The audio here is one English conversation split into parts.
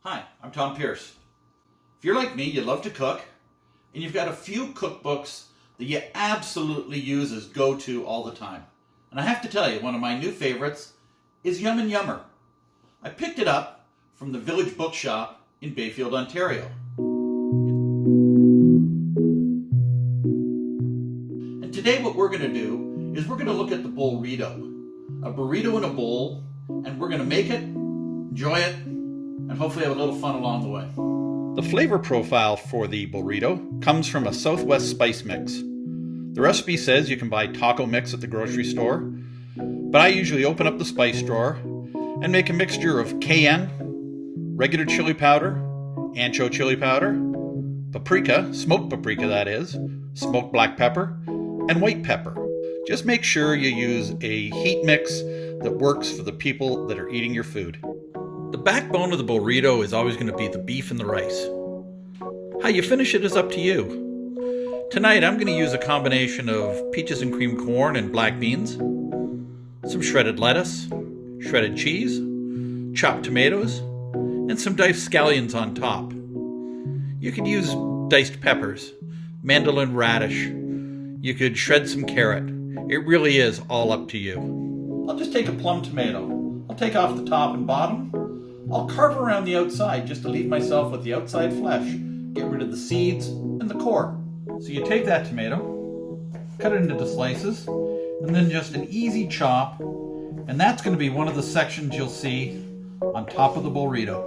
Hi, I'm Tom Peirce. If you're like me, you love to cook, and you've got a few cookbooks that you absolutely use as go-to all the time. And I have to tell you, one of my new favorites is Yum and Yummer. I picked it up from the Village Bookshop in Bayfield, Ontario. And today what we're going to do is we're going to look at the Bowl-rito. A burrito in a bowl, and we're going to make it, enjoy it, and hopefully have a little fun along the way. The flavor profile for the Bowl-rito comes from a Southwest spice mix. The recipe says you can buy taco mix at the grocery store, but I usually open up the spice drawer and make a mixture of cayenne, regular chili powder, ancho chili powder, paprika, smoked paprika that is, smoked black pepper, and white pepper. Just make sure you use a heat mix that works for the people that are eating your food. The backbone of the Bowl-rito is always going to be the beef and the rice. How you finish it is up to you. Tonight I'm going to use a combination of peaches and cream corn and black beans, some shredded lettuce, shredded cheese, chopped tomatoes, and some diced scallions on top. You could use diced peppers, mandolin radish. You could shred some carrot. It really is all up to you. I'll just take a plum tomato. I'll take off the top and bottom. I'll carve around the outside just to leave myself with the outside flesh. Get rid of the seeds and the core. So you take that tomato, cut it into slices, and then just an easy chop. And that's going to be one of the sections you'll see on top of the Bowl-rito.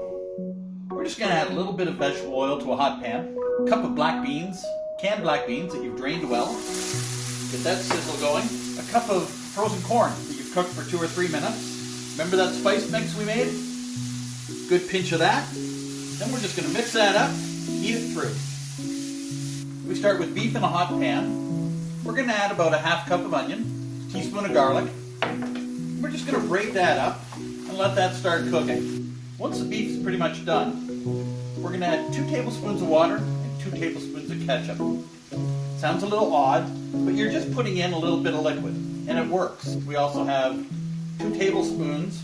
We're just going to add a little bit of vegetable oil to a hot pan. A cup of black beans, canned black beans that you've drained well. Get that sizzle going. A cup of frozen corn that you've cooked for 2 or 3 minutes. Remember that spice mix we made? Good pinch of that. Then we're just going to mix that up, heat it through. We start with beef in a hot pan. We're going to add about a half cup of onion, teaspoon of garlic. We're just going to break that up and let that start cooking. Once the beef is pretty much done, we're going to add 2 tablespoons of water and 2 tablespoons of ketchup. Sounds a little odd, but you're just putting in a little bit of liquid, and it works. We also have 2 tablespoons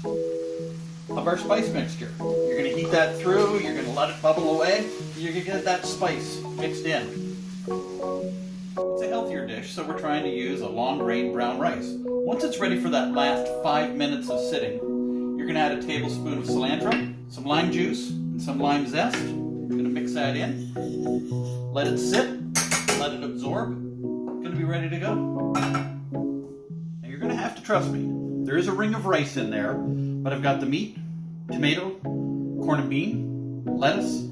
of our spice mixture. You're going to heat that through, you're going to let it bubble away, you're going to get that spice mixed in. It's a healthier dish, so we're trying to use a long-grain brown rice. Once it's ready for that last 5 minutes of sitting, you're going to add a tablespoon of cilantro, some lime juice, and some lime zest. You're going to mix that in, let it sit, let it absorb. It's going to be ready to go. Now you're going to have to trust me. There is a ring of rice in there, but I've got the meat, tomato, corn and bean, lettuce,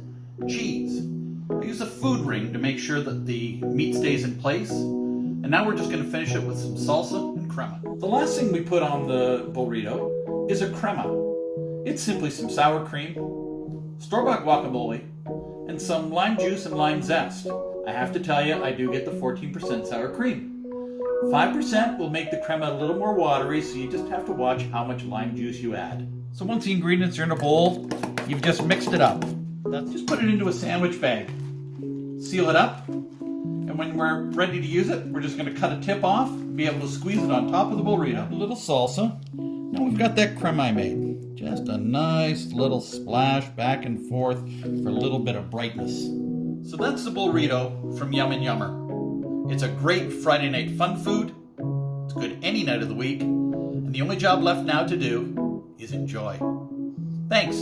cheese. I use a food ring to make sure that the meat stays in place. And now we're just going to finish it with some salsa and crema. The last thing we put on the Bowl-rito is a crema. It's simply some sour cream, store-bought guacamole, and some lime juice and lime zest. I have to tell you, I do get the 14% sour cream. 5% will make the crema a little more watery, so you just have to watch how much lime juice you add. So once the ingredients are in a bowl, you've just mixed it up. Just put it into a sandwich bag. Seal it up, and when we're ready to use it, we're just going to cut a tip off and be able to squeeze it on top of the Bowl-rito. A little salsa. Now we've got that crema I made. Just a nice little splash back and forth for a little bit of brightness. So that's the Bowl-rito from Yum and Yummer. It's a great Friday night fun food. It's good any night of the week. And the only job left now to do is enjoy. Thanks.